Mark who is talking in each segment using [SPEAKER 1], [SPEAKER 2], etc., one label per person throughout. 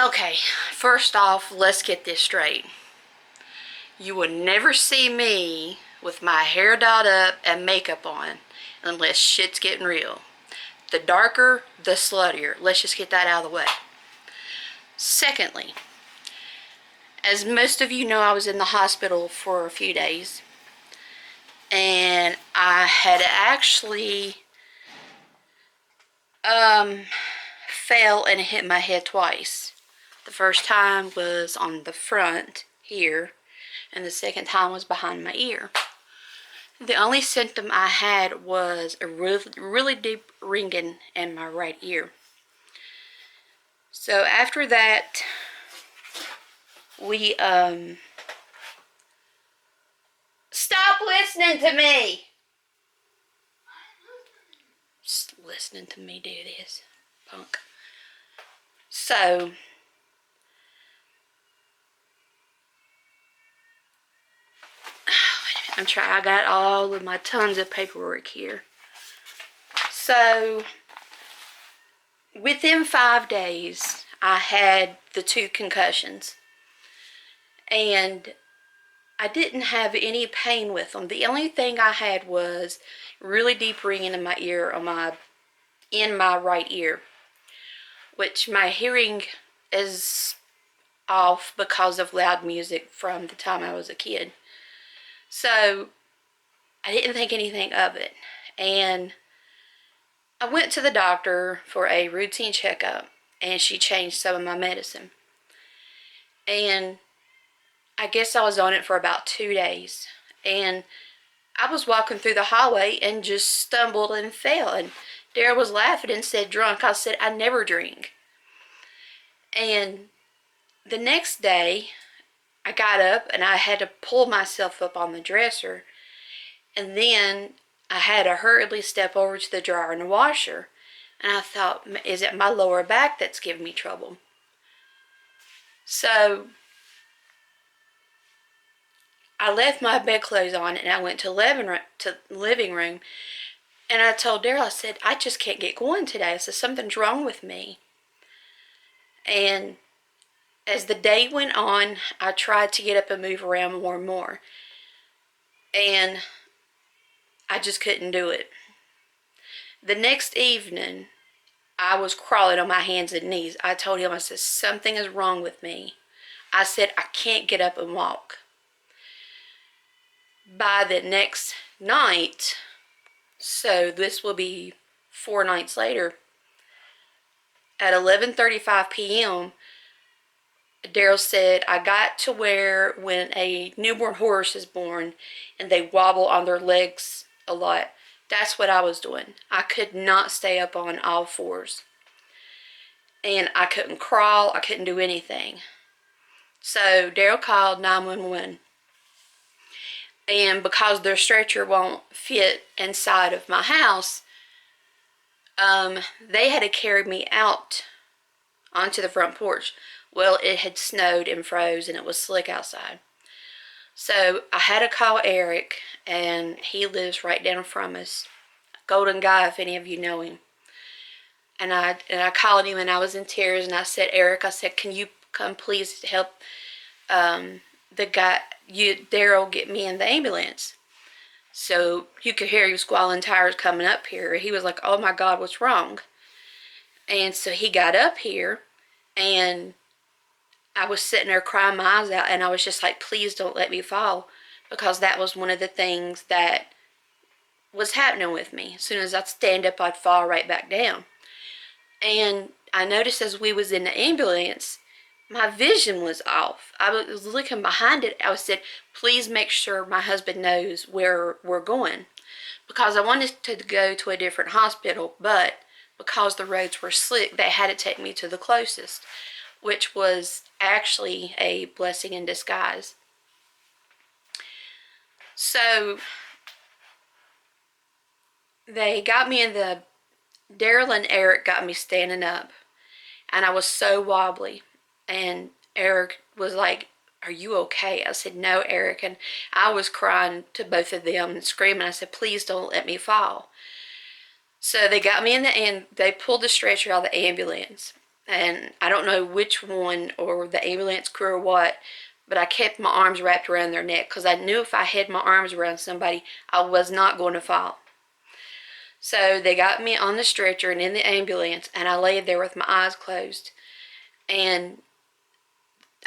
[SPEAKER 1] Okay, first off, let's get this straight. You will never see me with my hair dolled up and makeup on unless shit's getting real. The darker, the sluttier. Let's just get that out of the way. Secondly, as most of you know, I was in the hospital for a few days. And I had actually fell and hit my head twice. The first time was on the front here, and the second time was behind my ear. The only symptom I had was a really deep ringing in my right ear. So after that, we stop listening to me. Just listening to me do this, punk. So I got all of my tons of paperwork here. So within 5 days, I had the 2 concussions. And I didn't have any pain with them. The only thing I had was really deep ringing in my ear, in my right ear, which my hearing is off because of loud music from the time I was a kid. So I didn't think anything of it, and I went to the doctor for a routine checkup, and she changed some of my medicine. And I guess I was on it for about 2 days, and I was walking through the hallway and just stumbled and fell, and Daryl was laughing and said drunk. I said I never drink. And the next day I got up and I had to pull myself up on the dresser, and then I had to hurriedly step over to the dryer and the washer, and I thought, is it my lower back that's giving me trouble? So I left my bedclothes on and I went to living room, and I told Daryl, I said, I just can't get going today. I said, something's wrong with me. And as the day went on, I tried to get up and move around more and more, and I just couldn't do it. The next evening, I was crawling on my hands and knees. I told him, I said, something is wrong with me. I said, I can't get up and walk. By the next night, so this will be 4 nights later, at 11:35 p.m., Daryl said, I got to where when a newborn horse is born and they wobble on their legs a lot. That's what I was doing. I could not stay up on all fours. And I couldn't crawl. I couldn't do anything. So Daryl called 911. And because their stretcher won't fit inside of my house, they had to carry me out onto the front porch. Well, it had snowed and froze and it was slick outside. So I had to call Eric, and he lives right down from us. Golden guy, if any of you know him. And I called him, and I was in tears, and I said, Eric, I said, can you come please help the guy, Daryl, get me in the ambulance? So you could hear him squalling tires coming up here. He was like, oh my God, what's wrong? And so he got up here, and I was sitting there crying my eyes out, and I was just like, please don't let me fall, because that was one of the things that was happening with me. As soon as I'd stand up, I'd fall right back down. And I noticed as we was in the ambulance, my vision was off. I was looking behind it. I said, please make sure my husband knows where we're going, because I wanted to go to a different hospital, but because the roads were slick, they had to take me to the closest, which was actually a blessing in disguise. So they got me in the, Daryl and Eric got me standing up, and I was so wobbly, and Eric was like, are you okay? I said, no, Eric, and I was crying to both of them and screaming. I said, please don't let me fall. So they got me in the end. They pulled the stretcher out of the ambulance, and I don't know which one, or the ambulance crew or what, but I kept my arms wrapped around their neck because I knew if I had my arms around somebody, I was not going to fall. So they got me on the stretcher and in the ambulance, and I laid there with my eyes closed. And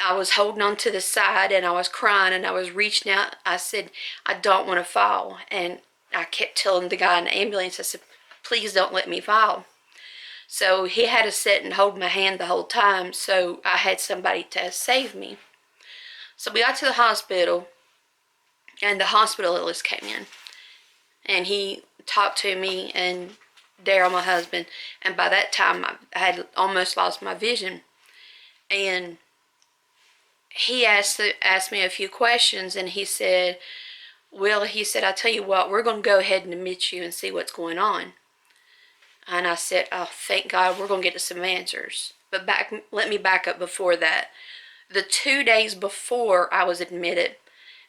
[SPEAKER 1] I was holding on to the side, and I was crying, and I was reaching out. I said, I don't want to fall. And I kept telling the guy in the ambulance, I said, please don't let me fall. So he had to sit and hold my hand the whole time, so I had somebody to save me. So we got to the hospital, and the hospitalist came in, and he talked to me and Daryl, my husband, and by that time I had almost lost my vision. And he asked me a few questions, and he said, well, he said, I tell you what, we're going to go ahead and admit you and see what's going on. And I said, oh, thank God, we're going to get some answers. But let me back up before that. The 2 days before I was admitted,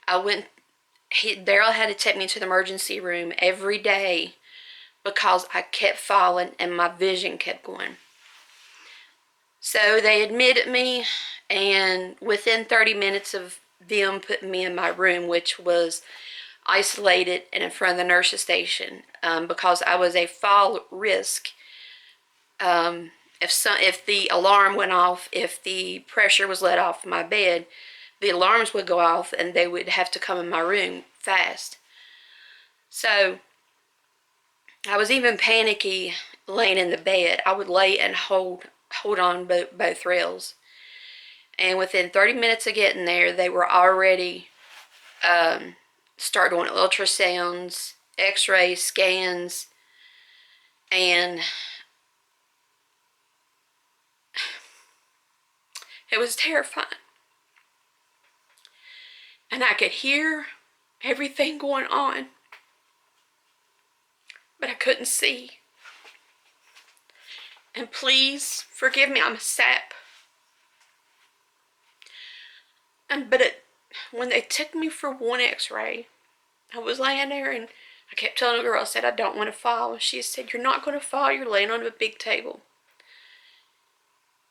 [SPEAKER 1] Daryl had to take me to the emergency room every day because I kept falling and my vision kept going. So they admitted me, and within 30 minutes of them putting me in my room, which was isolated and in front of the nurse's station, because I was a fall risk. If the alarm went off, if the pressure was let off my bed, the alarms would go off and they would have to come in my room fast. So I was even panicky laying in the bed. I would lay and hold on both rails. And within 30 minutes of getting there, they were already start doing ultrasounds, x-rays, scans, and it was terrifying. And I could hear everything going on, but I couldn't see. And please forgive me, I'm a sap. When they took me for one x-ray, I was laying there and I kept telling the girl, I said, I don't want to fall. And she said, you're not going to fall, you're laying on a big table.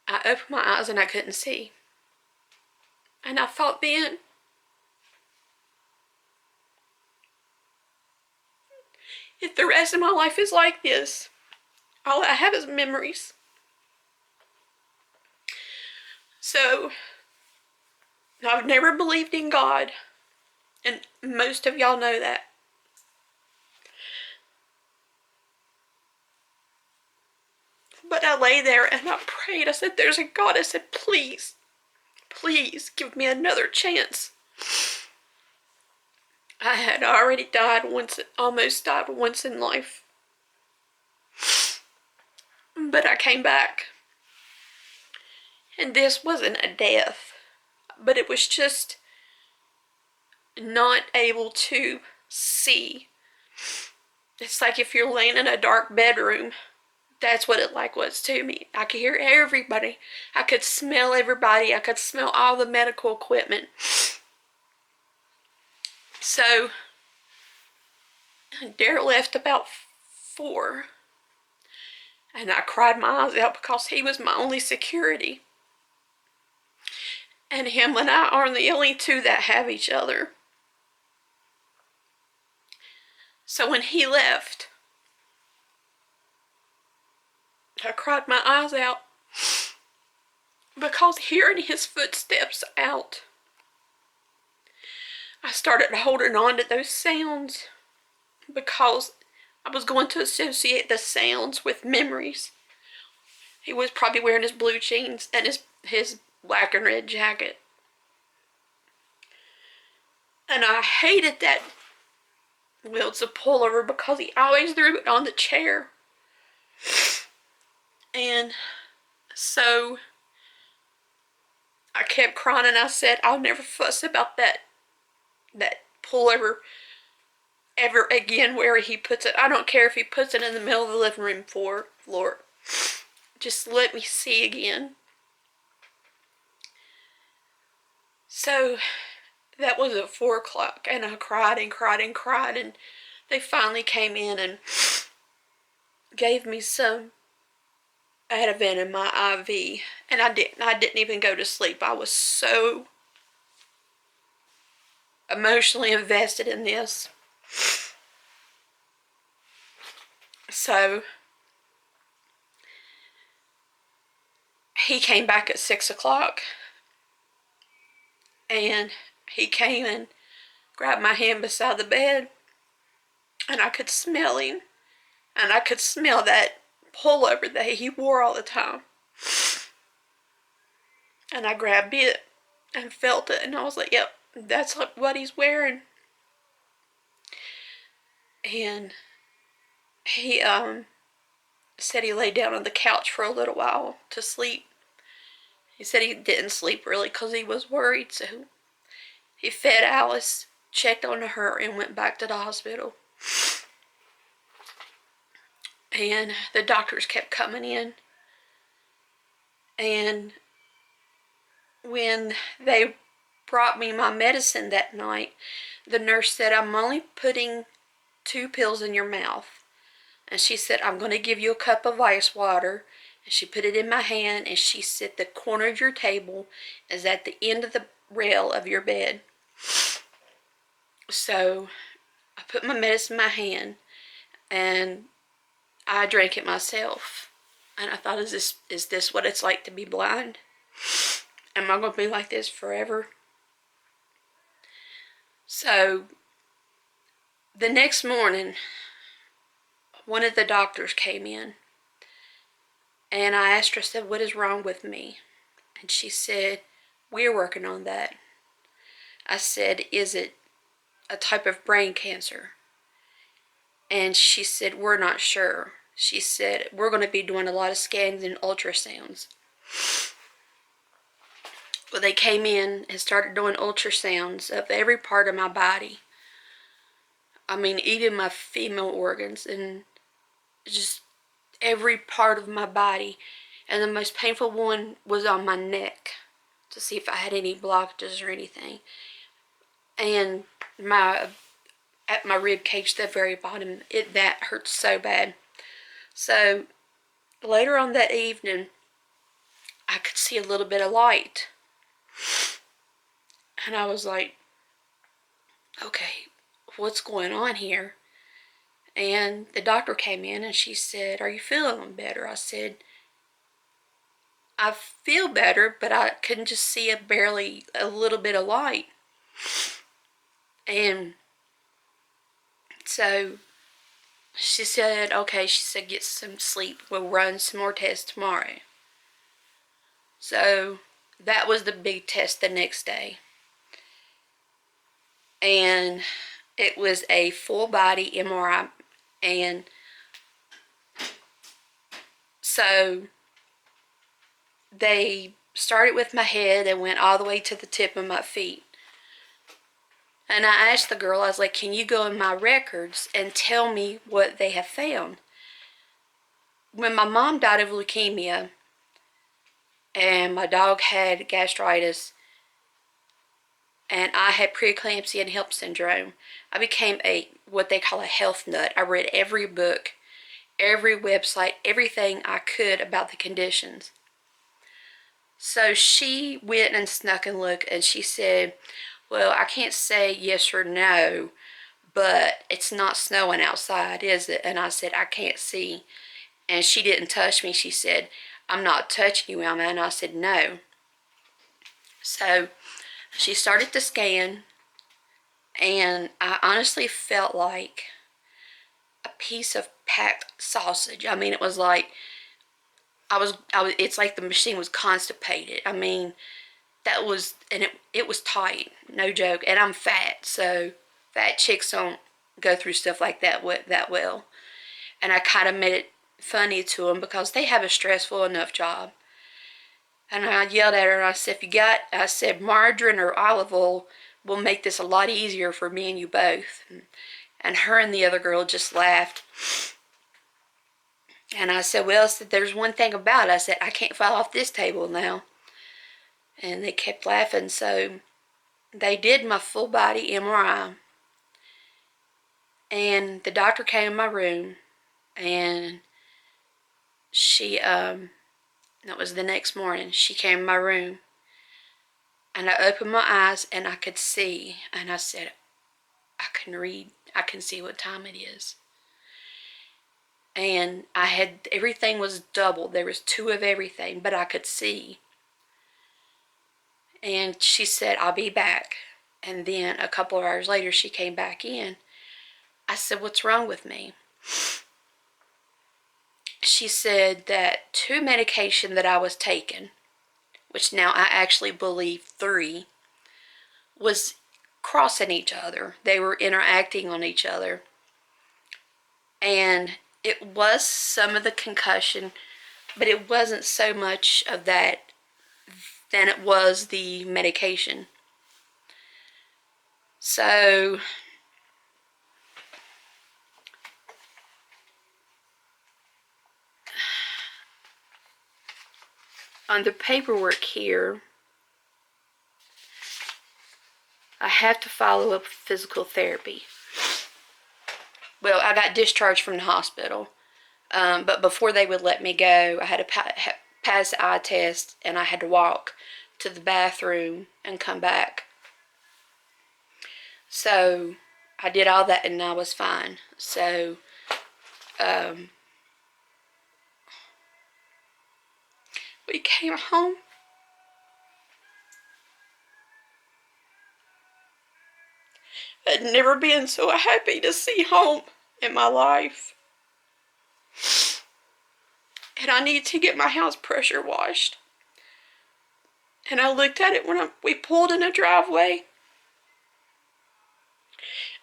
[SPEAKER 1] I opened my eyes and I couldn't see. And I thought then, if the rest of my life is like this, all I have is memories. So, I've never believed in God, and most of y'all know that. But I lay there and I prayed. I said, there's a God. I said, please, please give me another chance. I had already almost died once in life. But I came back. And this wasn't a death, but it was just not able to see. It's like if you're laying in a dark bedroom. That's what it was to me. I could hear everybody. I could smell everybody. I could smell all the medical equipment. So, Daryl left about 4. And I cried my eyes out because he was my only security. And him and I are the only two that have each other. So when he left, I cried my eyes out because hearing his footsteps out, I started holding on to those sounds because I was going to associate the sounds with memories. He was probably wearing his blue jeans and his black and red jacket. And I hated that Will's a pullover because he always threw it on the chair. And so I kept crying and I said, I'll never fuss about that pullover ever again where he puts it. I don't care if he puts it in the middle of the living room floor. Just let me see again. So that was at 4 o'clock and I cried and cried and cried, and they finally came in and gave me some I had a vein in my IV, and I didn't even go to sleep. I was so emotionally invested in this. So he came back at 6 o'clock, and he came and grabbed my hand beside the bed, and I could smell him, and I could smell that pullover that he wore all the time. And I grabbed it and felt it, and I was like, yep, that's what he's wearing. And he said he lay down on the couch for a little while to sleep. He said he didn't sleep really because he was worried, so he fed Alice, checked on her, and went back to the hospital. And the doctors kept coming in, and when they brought me my medicine that night, the nurse said, I'm only putting 2 pills in your mouth. And she said, I'm going to give you a cup of ice water. And she put it in my hand, and she said, the corner of your table is at the end of the rail of your bed. So I put my medicine in my hand, and I drank it myself. And I thought, is this what it's like to be blind? Am I going to be like this forever? So the next morning, one of the doctors came in, and I asked her, I said, what is wrong with me? And she said, we're working on that. I said, is it a type of brain cancer? And she said, we're not sure. She said, we're going to be doing a lot of scans and ultrasounds. Well, they came in and started doing ultrasounds of every part of my body. I mean, even my female organs, and just every part of my body. And the most painful one was on my neck, to see if I had any blockages or anything. And at my rib cage, the very bottom, that hurt so bad. So later on that evening, I could see a little bit of light, and I was like, okay, what's going on here? And the doctor came in, and she said, are you feeling better? I said, I feel better, but I couldn't just see barely a little bit of light. And so she said, okay, she said, get some sleep. We'll run some more tests tomorrow. So that was the big test the next day. And it was a full body MRI. And so they started with my head and went all the way to the tip of my feet. And I asked the girl, I was like, can you go in my records and tell me what they have found? When my mom died of leukemia and my dog had gastritis and I had preeclampsia and HELLP syndrome, I became what they call a health nut. I read every book, every website, everything I could about the conditions. So she went and snuck and looked, and she said, well, I can't say yes or no, but it's not snowing outside, is it? And I said, I can't see. And she didn't touch me. She said, I'm not touching you, Emma. And I said, no. So she started to scan, and I honestly felt like a piece of packed sausage. I mean, it was like it's like the machine was constipated. I mean, and it was tight, no joke. And I'm fat, so fat chicks don't go through stuff like that well. And I kind of made it funny to them because they have a stressful enough job. And I yelled at her, and I said, I said, margarine or olive oil will make this a lot easier for me and you both. And her and the other girl just laughed. And I said, well, there's one thing about it. I said, I can't fall off this table now. And they kept laughing. So they did my full body MRI. And the doctor came in my room, and she That was the next morning. She came in my room, and I opened my eyes, and I could see, and I said, I can read, I can see what time it is. And I had, everything was doubled. There was 2 of everything, but I could see. And she said, I'll be back. And then a couple of hours later, she came back in. I said, what's wrong with me? She said that 2 medication that I was taking, which now I actually believe 3, was crossing each other. They were interacting on each other. And it was some of the concussion, but it wasn't so much of that than it was the medication. So on the paperwork here, I have to follow up physical therapy. Well, I got discharged from the hospital, but before they would let me go, I had to pass the eye test, and I had to walk to the bathroom and come back. So I did all that, and I was fine. So we came home. I'd never been so happy to see home in my life. And I need to get my house pressure washed. And I looked at it when we pulled in a driveway.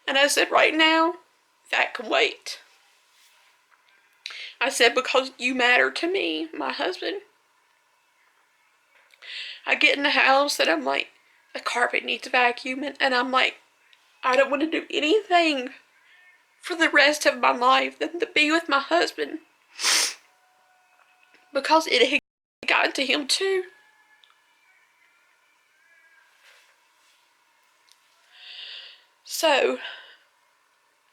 [SPEAKER 1] And I said, right now, that can wait. I said, because you matter to me, my husband. I get in the house and I'm like, the carpet needs vacuuming. And I'm like, I don't want to do anything for the rest of my life than to be with my husband. Because it had gotten to him too. So,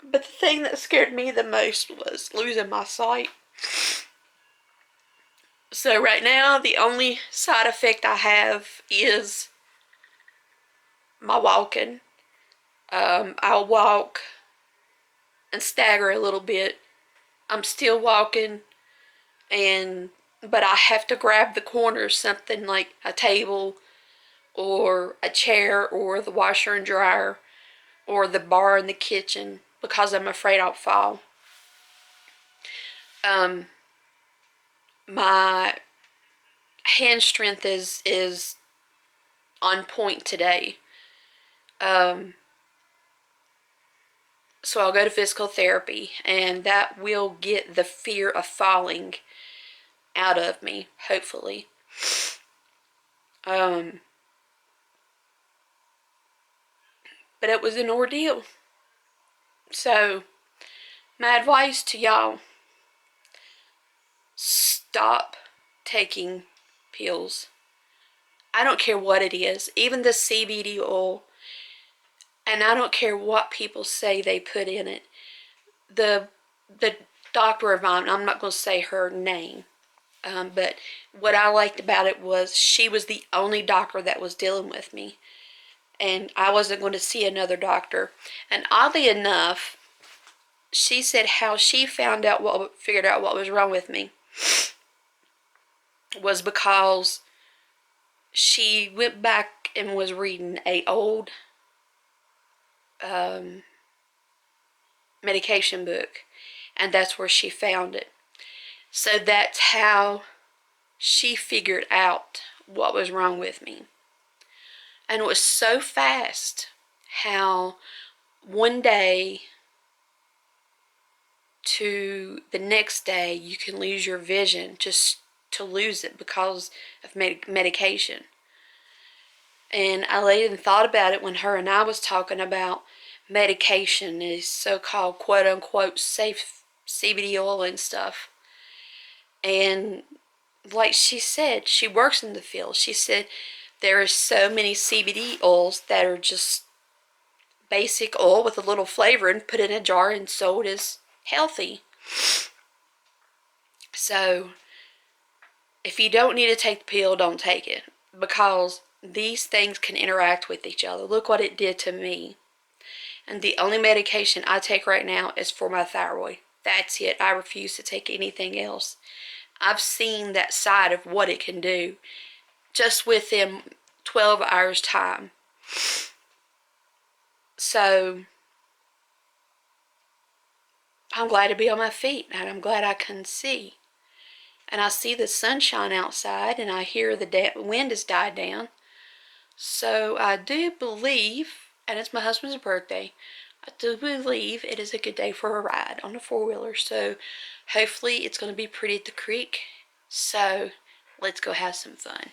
[SPEAKER 1] but the thing that scared me the most was losing my sight. So right now, the only side effect I have is my walking. I'll walk and stagger a little bit. I'm still walking, but I have to grab the corner of something like a table or a chair or the washer and dryer or the bar in the kitchen because I'm afraid I'll fall. My hand strength is on point today. So I'll go to physical therapy, and that will get the fear of falling out of me, hopefully. But it was an ordeal. So my advice to y'all, stop taking pills. I don't care what it is, even the CBD oil, and I don't care what people say they put in it. The doctor of mine, I'm not going to say her name, but what I liked about it was she was the only doctor that was dealing with me, and I wasn't going to see another doctor. And oddly enough, she said how she figured out what was wrong with me was because she went back and was reading a old medication book, and that's where she found it. So that's how she figured out what was wrong with me. And it was so fast how one day to the next day you can lose your vision, just to lose it because of medication. And I laid and thought about it when her and I was talking about medication is so-called quote-unquote safe CBD oil and stuff. And like she said, she works in the field. She said there are so many CBD oils that are just basic oil with a little flavor and put in a jar and sold as healthy. So if you don't need to take the pill, don't take it, because these things can interact with each other. Look what it did to me. And the only medication I take right now is for my thyroid. That's it. I refuse to take anything else. I've seen that side of what it can do just within 12 hours time. So I'm glad to be on my feet, and I'm glad I can see. And I see the sunshine outside, and I hear the wind has died down. So I do believe, and it's my husband's birthday, I do believe it is a good day for a ride on a four-wheeler. So hopefully it's going to be pretty at the creek. So let's go have some fun.